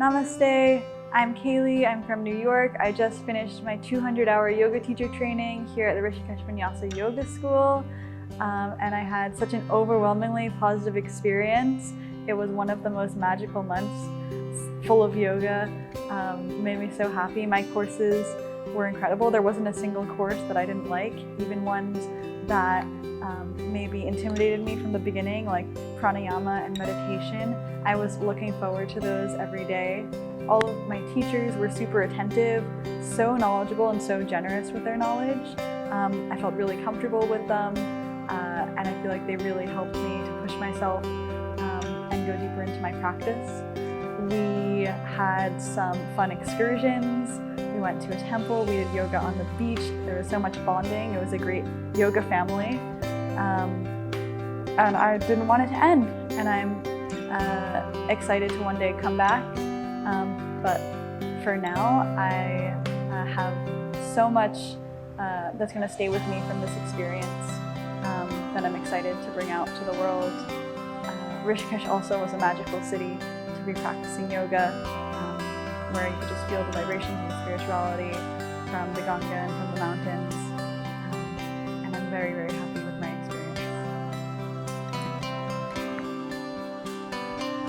Namaste, I'm Kaylee, I'm from New York. I just finished my 200-hour yoga teacher training here at the Rishikesh Vinyasa Yoga School, and I had such an overwhelmingly positive experience. It was one of the most magical months, full of yoga, made me so happy. My courses were incredible. There wasn't a single course that I didn't like, even ones that maybe intimidated me from the beginning, like pranayama and meditation. I was looking forward to those every day. All of my teachers were super attentive, so knowledgeable and so generous with their knowledge. I felt really comfortable with them, and I feel like they really helped me to push myself and go deeper into my practice. We had some fun excursions. We went to a temple, we did yoga on the beach. There was so much bonding. It was a great yoga family. And I didn't want it to end. And I'm excited to one day come back. But for now, I have so much that's going to stay with me from this experience that I'm excited to bring out to the world. Rishikesh also was a magical city to be practicing yoga, where you could just feel the vibrations and the spirituality from the Ganga and from the mountains. And I'm very, very happy